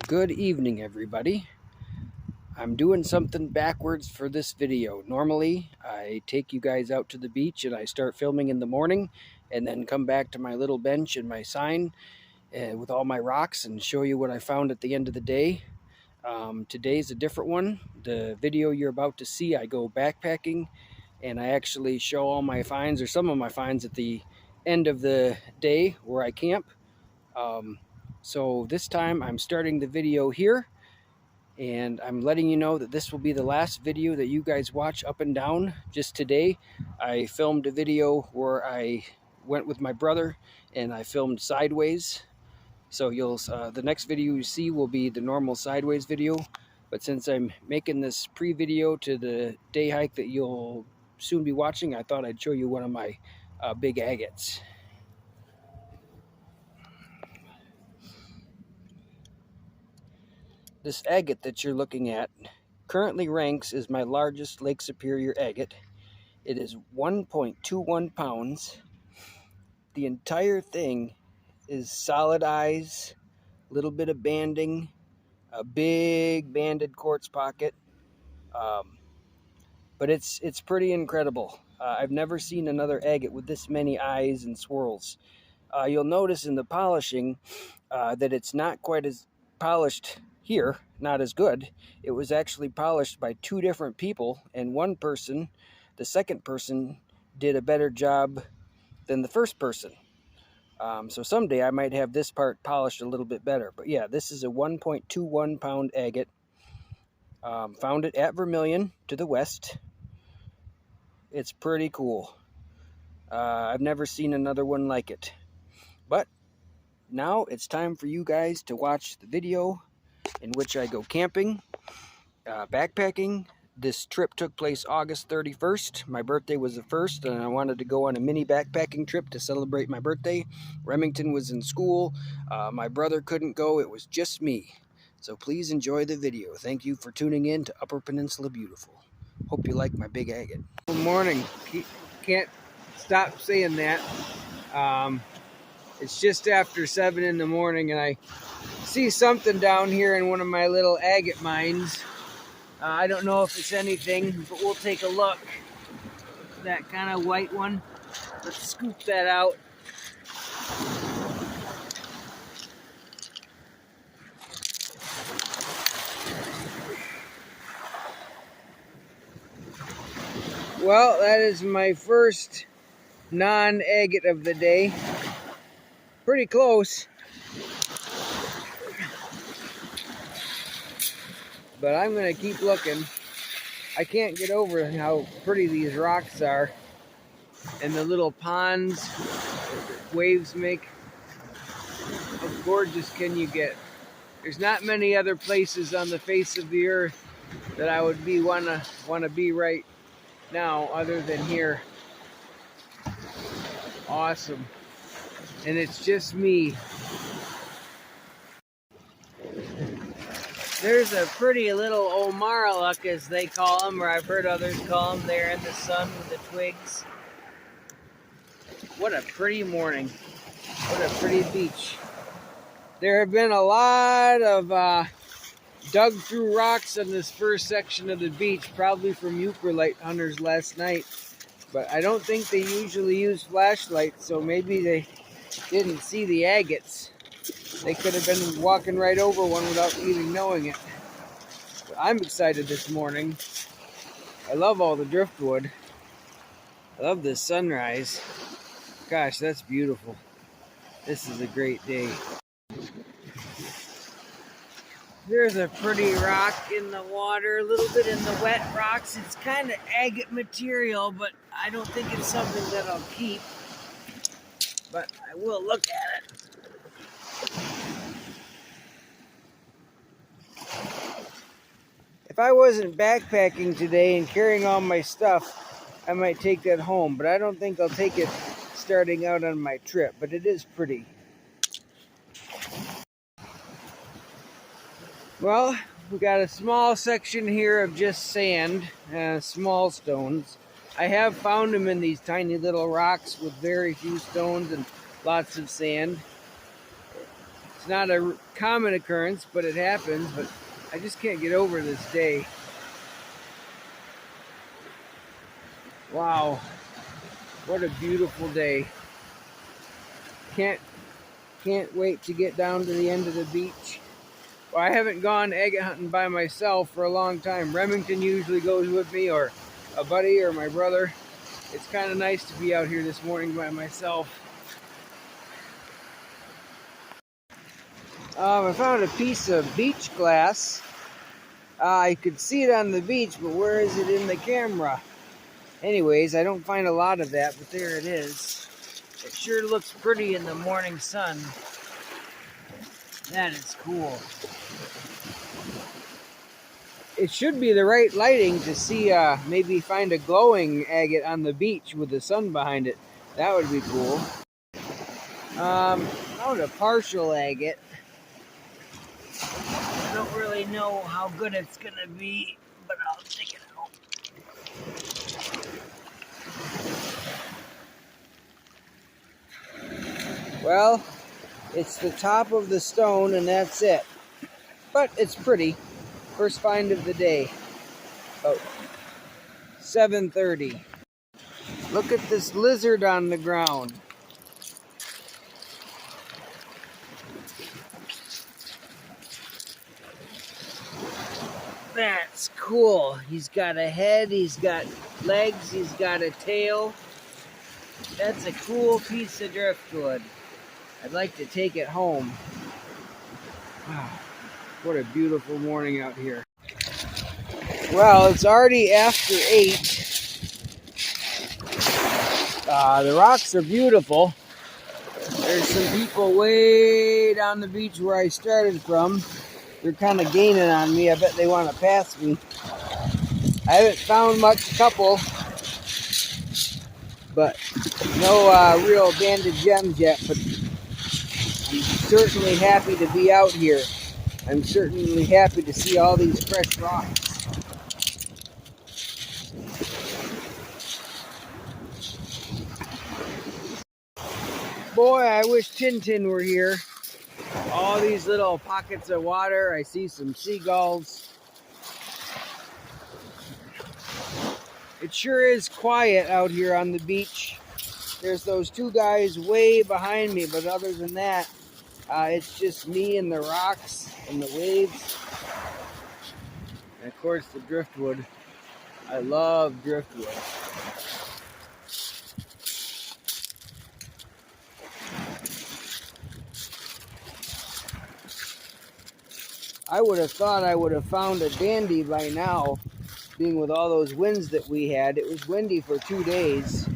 Good evening, everybody. I'm doing something backwards for this video. Normally, I take you guys out to the beach and I start filming in the morning and then come back to my little bench and my sign with all my rocks and show you what I found at the end of the day. Today's a different one. The video you're about to see, I go backpacking and I actually show all my finds or some of my finds at the end of the day where I camp. So this time I'm starting the video here, and I'm letting you know that this will be the last video that you guys watch up and down. Just today I filmed a video where I went with my brother and I filmed sideways. So the next video you see will be the normal sideways video, but since I'm making this pre-video to the day hike that you'll soon be watching, I thought I'd show you one of my big agates. This agate that you're looking at currently ranks as my largest Lake Superior agate. It is 1.21 pounds. The entire thing is solid eyes, a little bit of banding, a big banded quartz pocket. But it's pretty incredible. I've never seen another agate with this many eyes and swirls. You'll notice in the polishing that it's not quite as polished here, not as good. It was actually polished by two different people, and one person, the second person, did a better job than the first person. So someday I might have this part polished a little bit better. But yeah, this is a 1.21 pound agate. Found it at Vermilion to the west. It's pretty cool. I've never seen another one like it. But now it's time for you guys to watch the video in which I go camping, backpacking. This trip took place August 31st. My birthday was the 1st, and I wanted to go on a mini backpacking trip to celebrate my birthday. Remington was in school. My brother couldn't go. It was just me. So please enjoy the video. Thank you for tuning in to Upper Peninsula Beautiful. Hope you like my big agate. Good morning. Can't stop saying that. It's just after 7 in the morning, and I see something down here in one of my little agate mines. I don't know if it's anything, but we'll take a look. That kind of white one. Let's scoop that out. Well, that is my first non-agate of the day. Pretty close. But I'm going to keep looking. I can't get over how pretty these rocks are. And the little ponds that waves make. How gorgeous can you get? There's not many other places on the face of the earth that I would wanna be right now other than here. Awesome. And it's just me. There's a pretty little Omaraluk, as they call them, or I've heard others call them. They're in the sun with the twigs. What a pretty morning. What a pretty beach. There have been a lot of dug through rocks on this first section of the beach, probably from euchrolyte hunters last night. But I don't think they usually use flashlights, so maybe they didn't see the agates. They could have been walking right over one without even knowing it. But I'm excited this morning. I love all the driftwood. I love this sunrise. Gosh, that's beautiful. This is a great day. There's a pretty rock in the water, a little bit in the wet rocks. It's kind of agate material, but I don't think it's something that I'll keep. But I will look at it. If I wasn't backpacking today and carrying all my stuff, I might take that home, but I don't think I'll take it starting out on my trip, but it is pretty. Well, we got a small section here of just sand, small stones. I have found them in these tiny little rocks with very few stones and lots of sand. It's not a common occurrence, but it happens. But I just can't get over this day. Wow, what a beautiful day. Can't wait to get down to the end of the beach. Well, I haven't gone agate hunting by myself for a long time. Remington usually goes with me, or a buddy, or my brother. It's kind of nice to be out here this morning by myself. I found a piece of beach glass. I could see it on the beach, but where is it in the camera? Anyways, I don't find a lot of that, but there it is. It sure looks pretty in the morning sun. That is cool. It should be the right lighting to see, maybe find a glowing agate on the beach with the sun behind it. That would be cool. Found a partial agate. I don't really know how good it's gonna be, but I'll take it out. Well, it's the top of the stone and that's it. But it's pretty. First find of the day. Oh, 7:30. Look at this lizard on the ground. That's cool. He's got a head, he's got legs, he's got a tail. That's a cool piece of driftwood. I'd like to take it home. Wow, what a beautiful morning out here. Well, it's already after 8. The rocks are beautiful. There's some people way down the beach where I started from. They're kind of gaining on me. I bet they want to pass me. I haven't found much couple, but no real banded gems yet. But I'm certainly happy to be out here. I'm certainly happy to see all these fresh rocks. Boy, I wish Tintin were here. All these little pockets of water. I see some seagulls. It sure is quiet out here on the beach. There's those two guys way behind me, but other than that, it's just me and the rocks and the waves. And of course the driftwood. I love driftwood. I would have thought I would have found a dandy by now, being with all those winds that we had. It was windy for 2 days,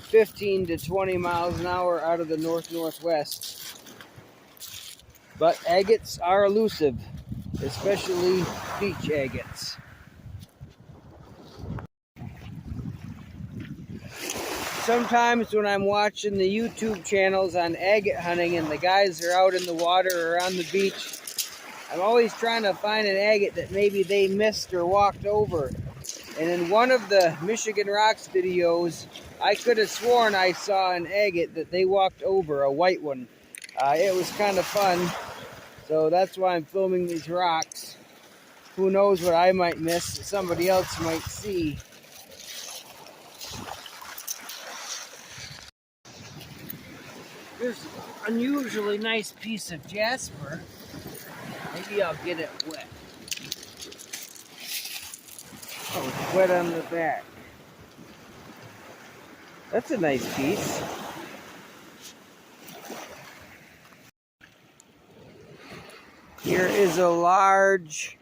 15 to 20 miles an hour out of the north-northwest. But agates are elusive, especially beach agates. Sometimes when I'm watching the YouTube channels on agate hunting and the guys are out in the water or on the beach, I'm always trying to find an agate that maybe they missed or walked over. And in one of the Michigan Rocks videos, I could have sworn I saw an agate that they walked over, a white one. It was kind of fun, so that's why I'm filming these rocks. Who knows what I might miss that somebody else might see. There's an unusually nice piece of jasper. Maybe I'll get it wet. Oh, it's wet on the back. That's a nice piece. Here is a large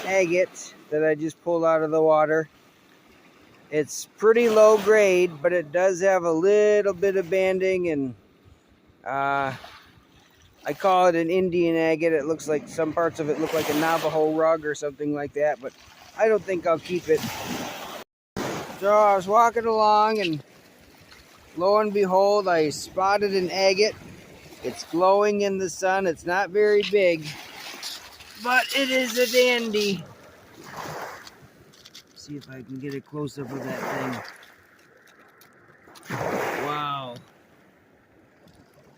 agate that I just pulled out of the water. It's pretty low grade, but it does have a little bit of banding, and I call it an Indian agate. It looks like some parts of it look like a Navajo rug or something like that, but I don't think I'll keep it. So I was walking along, and lo and behold, I spotted an agate. It's glowing in the sun. It's not very big, but it is a dandy. See if I can get a close-up of that thing. Wow.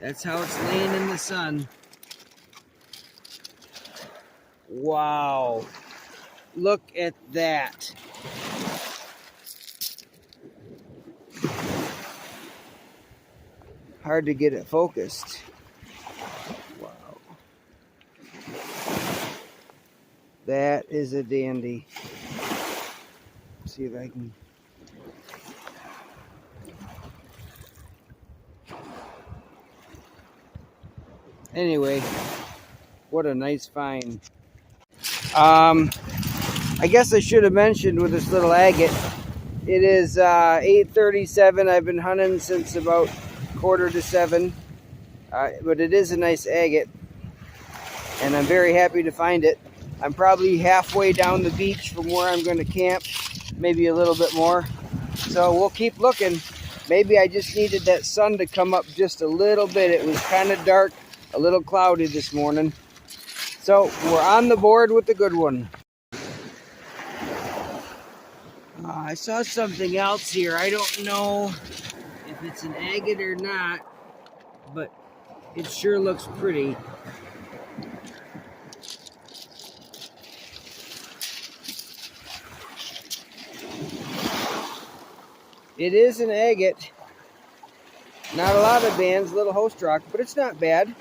That's how it's laying in the sun. Wow. Look at that. Hard to get it focused. Wow. That is a dandy. Let's see if I can. Anyway, what a nice find. I guess I should have mentioned with this little agate, it is 8:37. I've been hunting since about 6:45, but it is a nice agate, and I'm very happy to find it. I'm probably halfway down the beach from where I'm going to camp, maybe a little bit more. So we'll keep looking. Maybe I just needed that sun to come up just a little bit. It was kind of dark, a little cloudy this morning. So we're on the board with the good one. I saw something else here. I don't know if it's an agate or not, but it sure looks pretty. It is an agate. Not a lot of bands, little host rock, but it's not bad.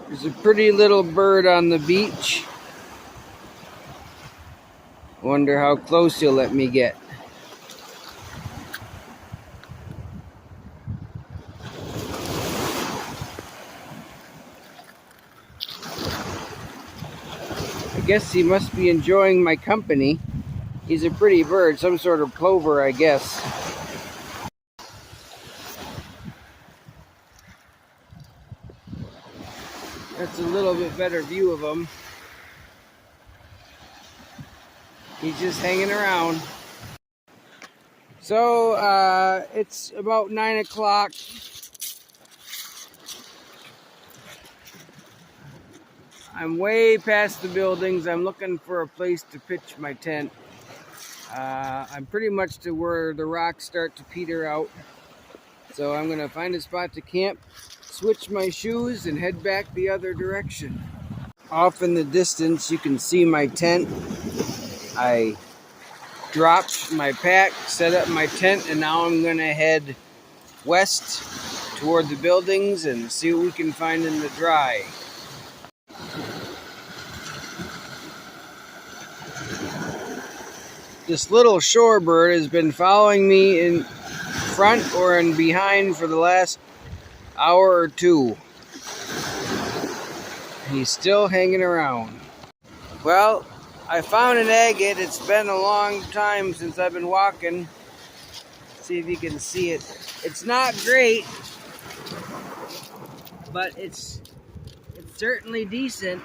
There's a pretty little bird on the beach. Wonder how close he'll let me get. I guess he must be enjoying my company. He's a pretty bird, some sort of plover, I guess. That's a little bit better view of him. He's just hanging around. So it's about 9 o'clock. I'm way past the buildings. I'm looking for a place to pitch my tent. I'm pretty much to where the rocks start to peter out. So I'm gonna find a spot to camp, switch my shoes, and head back the other direction. Off in the distance, you can see my tent. I dropped my pack, set up my tent, and now I'm gonna head west toward the buildings and see what we can find in the dry. This little shorebird has been following me in front or in behind for the last hour or two. He's still hanging around. Well, I found an agate. It's been a long time since I've been walking. Let's see if you can see it. It's not great, but it's certainly decent.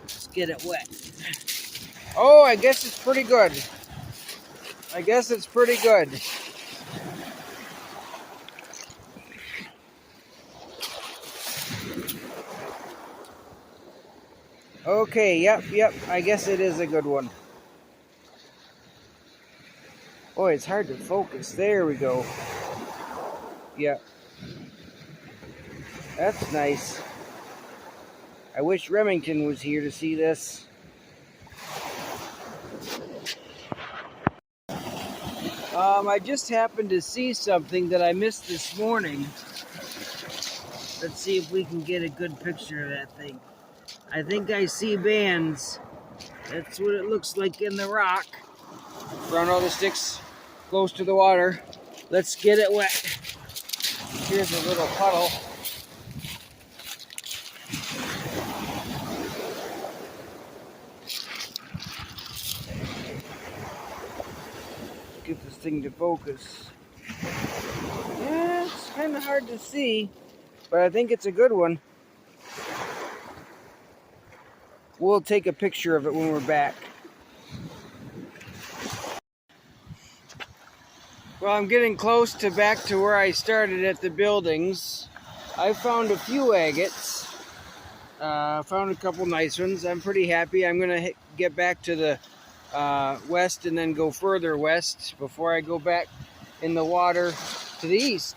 Let's get it wet. Oh, I guess it's pretty good. I guess it's pretty good. Okay, yep, I guess it is a good one. Boy, it's hard to focus. There we go. Yep. That's nice. I wish Remington was here to see this. I just happened to see something that I missed this morning. Let's see if we can get a good picture of that thing. I think I see bands. That's what it looks like in the rock. Around all the sticks close to the water. Let's get it wet. Here's a little puddle. Get this thing to focus. Yeah, it's kind of hard to see, but I think it's a good one. We'll take a picture of it when we're back. Well, I'm getting close to back to where I started at the buildings. I found a few agates. Found a couple nice ones. I'm pretty happy. I'm gonna get back to the west and then go further west before I go back in the water to the east.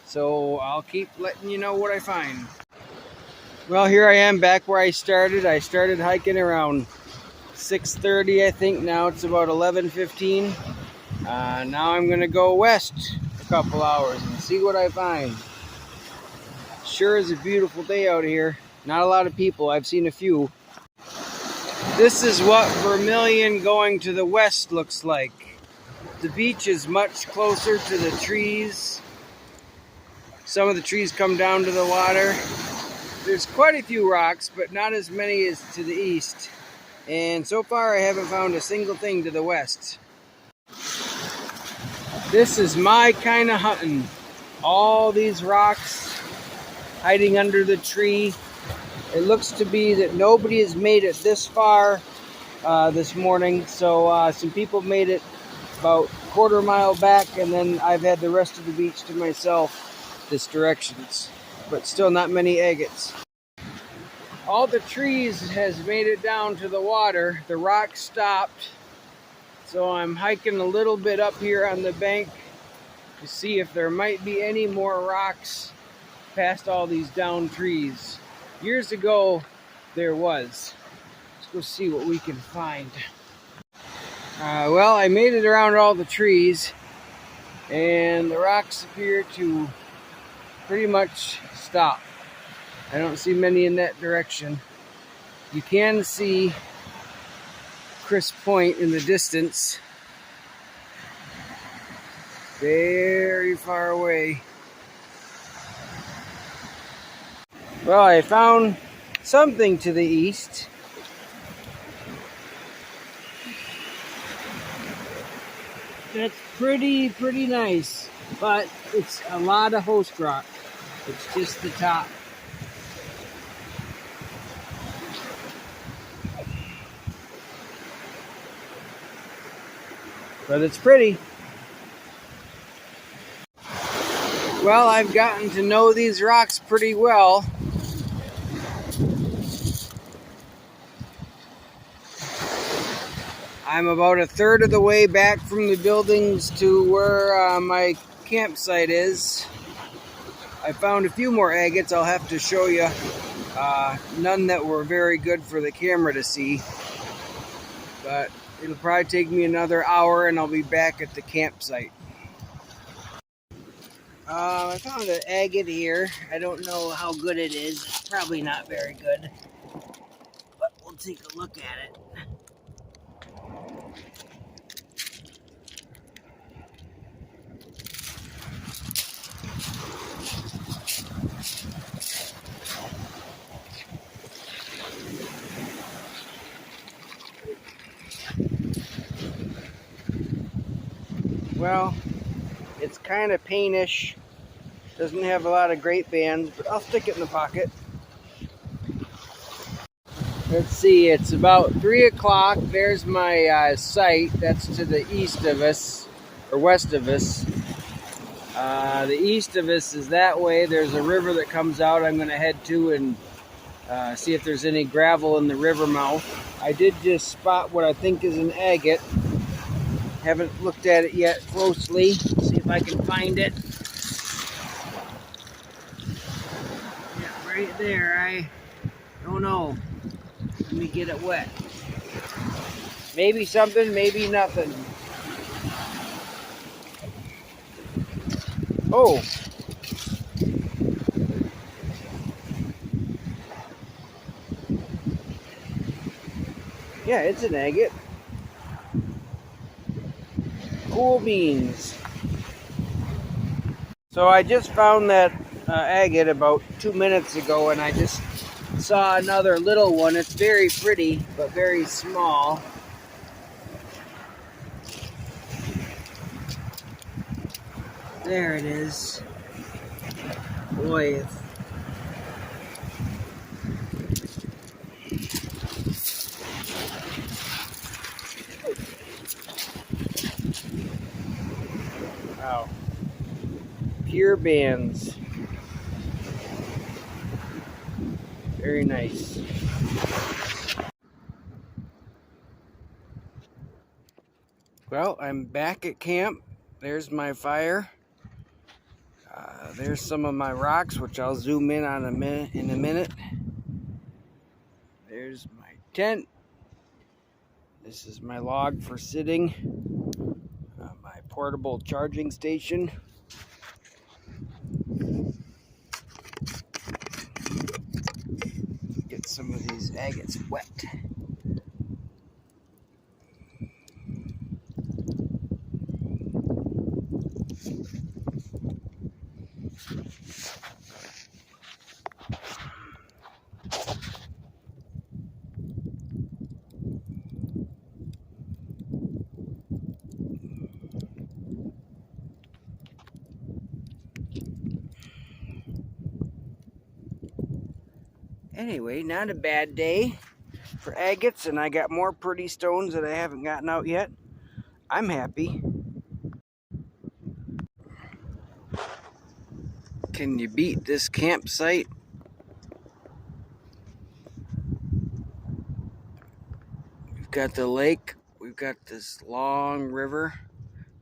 So I'll keep letting you know what I find. Well, here I am back where I started. I started hiking around 6:30, I think. Now it's about 11:15. Now I'm going to go west a couple hours and see what I find. Sure is a beautiful day out here. Not a lot of people. I've seen a few. This is what Vermilion going to the west looks like. The beach is much closer to the trees. Some of the trees come down to the water. There's quite a few rocks, but not as many as to the east. And so far I haven't found a single thing to the west. This is my kind of hunting. All these rocks hiding under the tree. It looks to be that nobody has made it this far this morning. So some people made it about a quarter mile back, and then I've had the rest of the beach to myself this directions. But still not many agates. All the trees has made it down to the water. The rocks stopped. So I'm hiking a little bit up here on the bank to see if there might be any more rocks past all these down trees. Years ago, there was. Let's go see what we can find. Well, I made it around all the trees, and the rocks appear to pretty much stop. I don't see many in that direction. You can see Crisp Point in the distance. Very far away. Well, I found something to the east. That's pretty nice, but it's a lot of host rock. It's just the top. But it's pretty. Well, I've gotten to know these rocks pretty well. I'm about a third of the way back from the buildings to where my campsite is. I found a few more agates I'll have to show you. None that were very good for the camera to see. But it'll probably take me another hour and I'll be back at the campsite. I found an agate here. I don't know how good it is. Probably not very good. But we'll take a look at it. Well, it's kind of paintish. Doesn't have a lot of great bands, but I'll stick it in the pocket. Let's see, it's about 3 o'clock. There's my site. That's to the east of us, or west of us. The east of us is that way. There's a river that comes out I'm going to head to and see if there's any gravel in the river mouth. I did just spot what I think is an agate. Haven't looked at it yet closely. See if I can find it. Yeah, right there. I don't know. Let me get it wet. Maybe something, maybe nothing. Oh. Yeah, it's an agate. Cool beans. So I just found that agate about 2 minutes ago, and I just saw another little one. It's very pretty, but very small. There it is. Boy, wow. Pure bands. Very nice. Well, I'm back at camp. There's my fire. There's some of my rocks, which I'll zoom in on in a minute. There's my tent. This is my log for sitting. My portable charging station. Get some of these agates wet. Anyway, not a bad day for agates, and I got more pretty stones that I haven't gotten out yet. I'm happy. Can you beat this campsite? We've got the lake. We've got this long river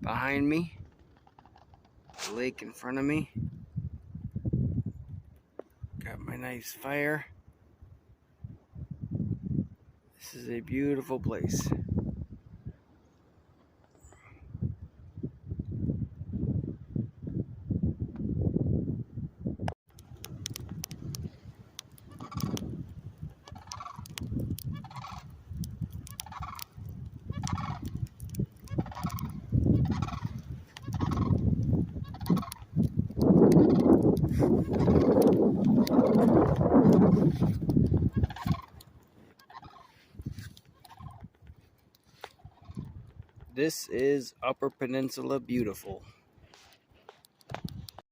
behind me. The lake in front of me. Got my nice fire. This is a beautiful place. This is Upper Peninsula beautiful.